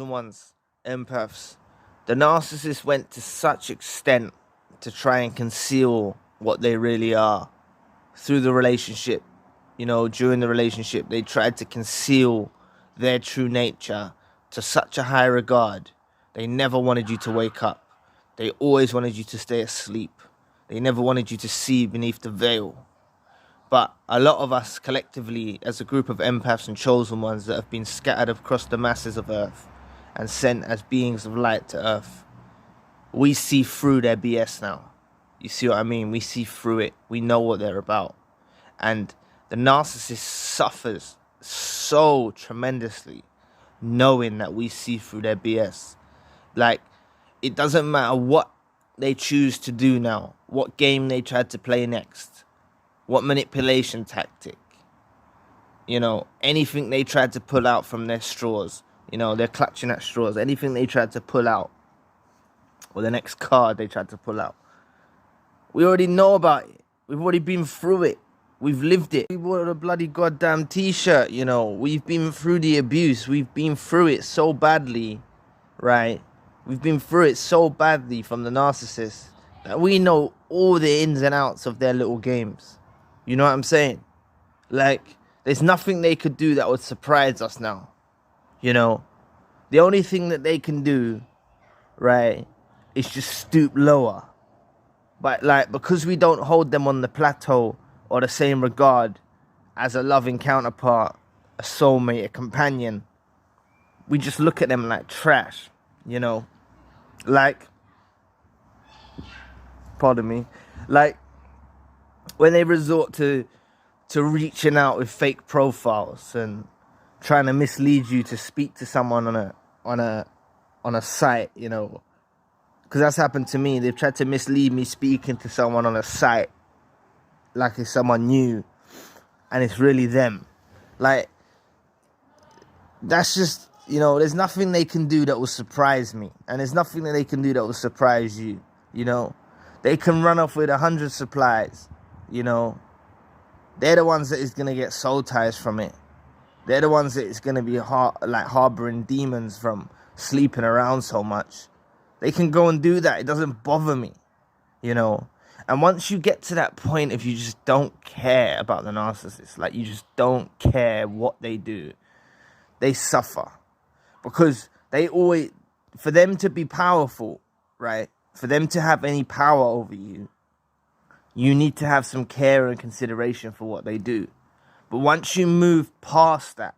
ones, empaths. The narcissist went to such extent to try and conceal what they really are through the relationship. During the relationship, they tried to conceal their true nature to such a high regard. They never wanted you to wake up. They always wanted you to stay asleep. They never wanted you to see beneath the veil. But a lot of us collectively, as a group of empaths and chosen ones that have been scattered across the masses of Earth and sent as beings of light to Earth, we see through their BS now. You see what I mean? We see through it. We know what they're about. And the narcissist suffers so tremendously knowing that we see through their BS. Like, it doesn't matter what they choose to do now, what game they try to play next, what manipulation tactic, anything they tried to pull out from their straws, they're clutching at straws, anything they tried to pull out, or the next card they tried to pull out. We already know about it. We've already been through it. We've lived it. We wore a bloody goddamn t-shirt, We've been through the abuse. We've been through it so badly, right? We've been through it so badly from the narcissist that we know all the ins and outs of their little games. You know what I'm saying? Like, there's nothing they could do that would surprise us now. The only thing that they can do, right, is just stoop lower. But because we don't hold them on the plateau or the same regard as a loving counterpart, a soulmate, a companion, we just look at them like trash, pardon me, when they resort to reaching out with fake profiles and trying to mislead you to speak to someone on a site, because that's happened to me. They've tried to mislead me speaking to someone on a site like it's someone new, and it's really them. That's just, there's nothing they can do that will surprise me, and there's nothing that they can do that will surprise you. They can run off with 100 supplies. They're the ones that is gonna get soul ties from it. They're the ones that is gonna be harboring demons from sleeping around so much. They can go and do that. It doesn't bother me, And once you get to that point, if you just don't care about the narcissist, you just don't care what they do, they suffer. Because for them to be powerful, right? For them to have any power over you, you need to have some care and consideration for what they do. But once you move past that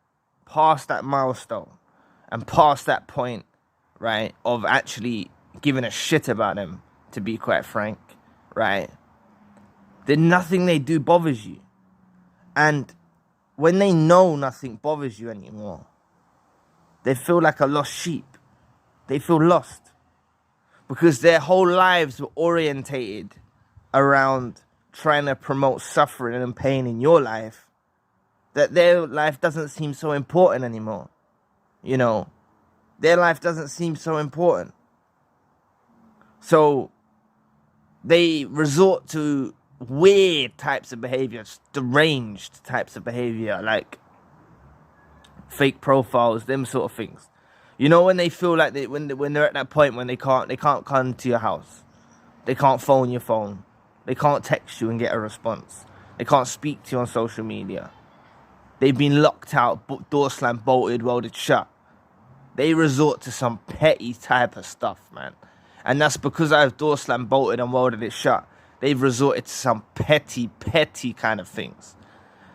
milestone, and past that point, right, of actually giving a shit about them, to be quite frank, right, then nothing they do bothers you. And when they know nothing bothers you anymore, they feel like a lost sheep. They feel lost. Because their whole lives were orientated around trying to promote suffering and pain in your life, that their life doesn't seem so important anymore. Their life doesn't seem so important. So they resort to weird types of behavior, deranged types of behavior, like fake profiles, them sort of things. When they feel like when they're at that point when they can't come to your house, they can't phone your phone, they can't text you and get a response, they can't speak to you on social media, they've been locked out, door slammed, bolted, welded shut. They resort to some petty type of stuff, man. And that's because I've door slammed, bolted, and welded it shut. They've resorted to some petty kind of things.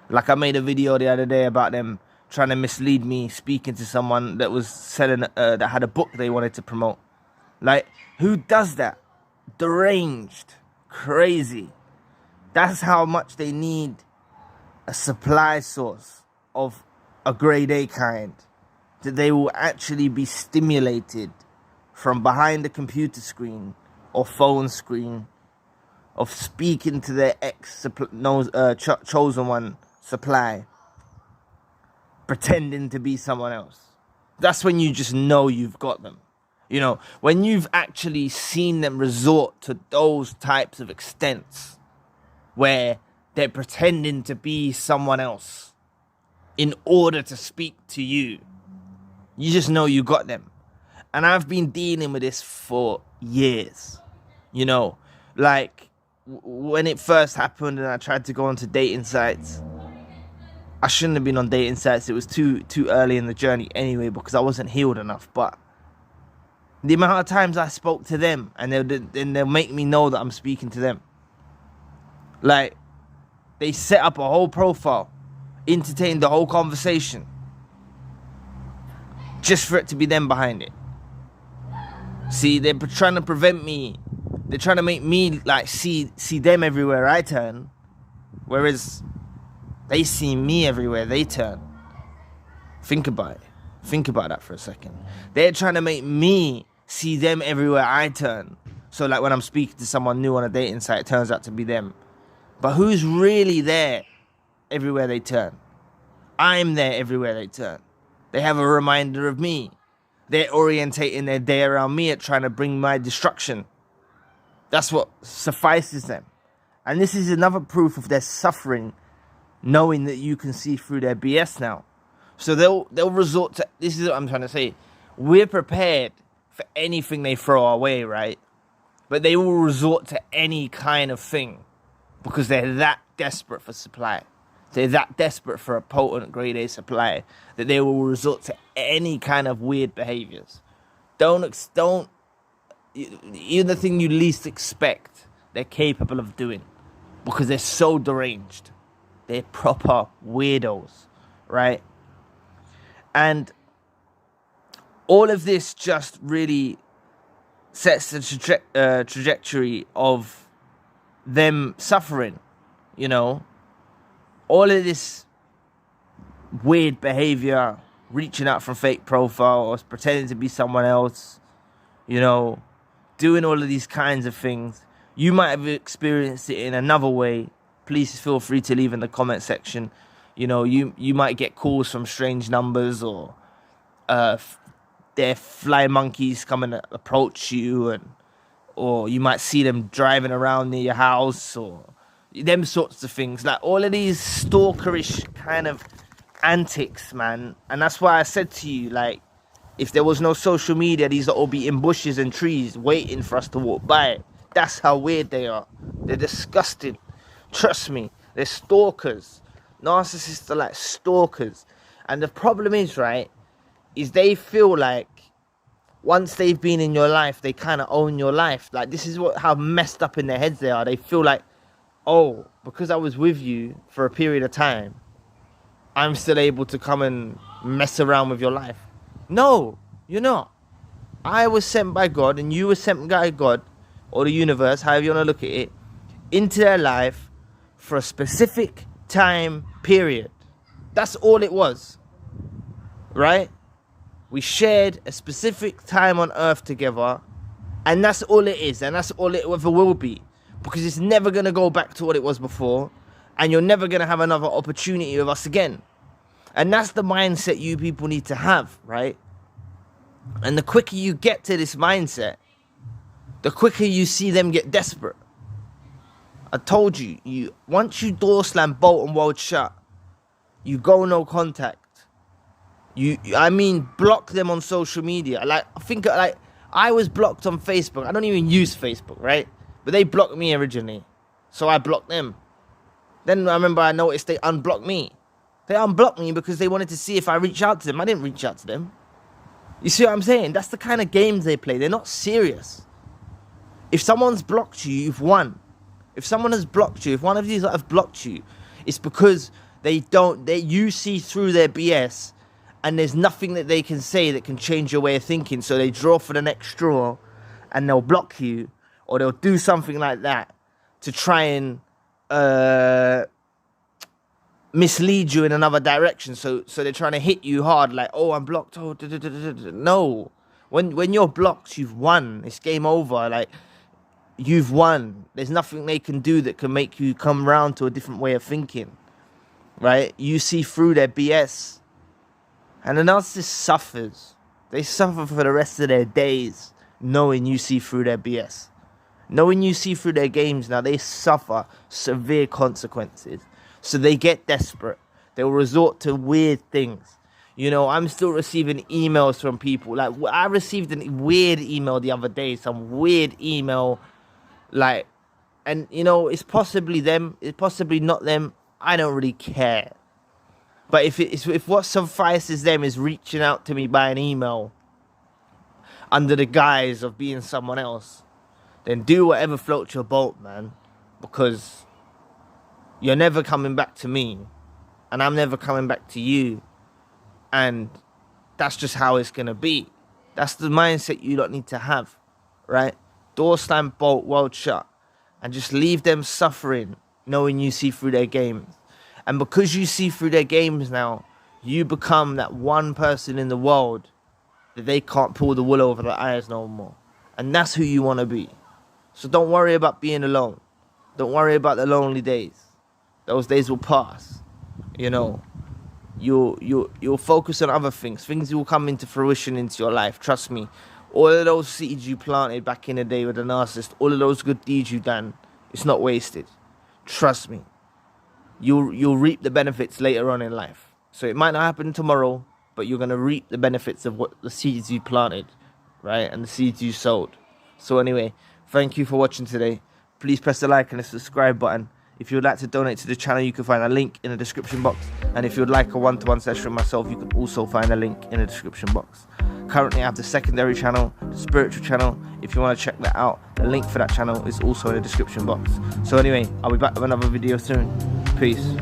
Like I made a video the other day about them trying to mislead me speaking to someone that was selling, that had a book they wanted to promote. Who does that? Deranged. Crazy. That's how much they need a supply source of a grade A kind, that they will actually be stimulated from behind the computer screen or phone screen of speaking to their chosen one supply, pretending to be someone else. That's when you just know you've got them. When you've actually seen them resort to those types of extents where they're pretending to be someone else in order to speak to you, you just know you got them. And I've been dealing with this for years. You know, like when it first happened and I tried to go onto dating sites, I shouldn't have been on dating sites. It was too early in the journey anyway, because I wasn't healed enough. But the amount of times I spoke to them, and they'll make me know that I'm speaking to them. Like, they set up a whole profile, entertained the whole conversation, just for it to be them behind it. See, they're trying to prevent me. They're trying to make me like see them everywhere I turn, whereas they see me everywhere they turn. Think about it. Think about that for a second. They're trying to make me see them everywhere I turn. So like when I'm speaking to someone new on a dating site, it turns out to be them. But who's really there everywhere they turn? I'm there everywhere they turn. They have a reminder of me. They're orientating their day around me at trying to bring my destruction. That's what suffices them. And this is another proof of their suffering, knowing that you can see through their BS now. So they'll resort to, this is what I'm trying to say. We're prepared for anything they throw our way, right? But they will resort to any kind of thing because they're that desperate for supply. They're that desperate for a potent grade A supply that they will resort to any kind of weird behaviors. Even the thing you least expect, they're capable of doing because they're so deranged. They're proper weirdos, right? And all of this just really sets the trajectory of them suffering, you know? All of this weird behavior, reaching out from fake profiles, pretending to be someone else, you know, doing all of these kinds of things. You might have experienced it in another way. Please feel free to leave in the comment section. You know, you might get calls from strange numbers, or their fly monkeys come and approach you, or you might see them driving around near your house, or them sorts of things. Like all of these stalkerish kind of antics, man. And that's why I said to you, like, if there was no social media, these would all be in bushes and trees waiting for us to walk by. That's how weird they are. They're disgusting. Trust me, they're stalkers. Narcissists are like stalkers. And the problem is, right, is they feel like once they've been in your life, they kind of own your life. Like, this is how messed up in their heads they are. They feel like, oh, because I was with you for a period of time, I'm still able to come and mess around with your life. No, you're not. I was sent by God, and you were sent by God, or the universe, however you want to look at it, into their life for a specific time period. That's all it was, right? We shared a specific time on earth together, and that's all it is, and that's all it ever will be, because it's never going to go back to what it was before, and you're never going to have another opportunity with us again. And that's the mindset you people need to have, right? And the quicker you get to this mindset, the quicker you see them get desperate. I told you, once you door slam, bolt and weld shut, you go no contact. Block them on social media. I was blocked on Facebook. I don't even use Facebook, right? But they blocked me originally, so I blocked them. Then I remember I noticed they unblocked me. They unblocked me because they wanted to see if I reach out to them. I didn't reach out to them. You see what I'm saying? That's the kind of games they play. They're not serious. If someone's blocked you, you've won. If someone has blocked you, if one of these have blocked you, it's because you see through their BS, and there's nothing that they can say that can change your way of thinking. So they draw for the next straw, and they'll block you, or they'll do something like that to try and mislead you in another direction. So they're trying to hit you hard, like, oh, I'm blocked. Oh, no. When you're blocked, you've won. It's game over. Like, you've won. There's nothing they can do that can make you come round to a different way of thinking, right? You see through their BS. And the narcissist suffers. They suffer for the rest of their days knowing you see through their BS. Knowing you see through their games now, they suffer severe consequences. So they get desperate. They'll resort to weird things. You know, I'm still receiving emails from people. Like, I received a weird email the other day, some weird email, like, and, you know, it's possibly them, it's possibly not them. I don't really care. But if what suffices them is reaching out to me by an email under the guise of being someone else, then do whatever floats your boat, man. Because you're never coming back to me, and I'm never coming back to you. And that's just how it's going to be. That's the mindset you don't need to have, right? Door slam, bolt, world shut. And just leave them suffering, knowing you see through their games. And because you see through their games now, you become that one person in the world that they can't pull the wool over their eyes no more. And that's who you want to be. So don't worry about being alone. Don't worry about the lonely days. Those days will pass. You know, you'll focus on other things. Things will come into fruition into your life. Trust me. All of those seeds you planted back in the day with the narcissist, all of those good deeds you've done, it's not wasted. Trust me. You'll reap the benefits later on in life. So it might not happen tomorrow, but you're going to reap the benefits of what the seeds you planted, right? And the seeds you sowed. So anyway, thank you for watching today. Please press the like and the subscribe button. If you would like to donate to the channel, you can find a link in the description box. And if you would like a one-to-one session with myself, you can also find a link in the description box. Currently, I have the secondary channel, the spiritual channel. If you want to check that out, the link for that channel is also in the description box. So anyway, I'll be back with another video soon. Peace.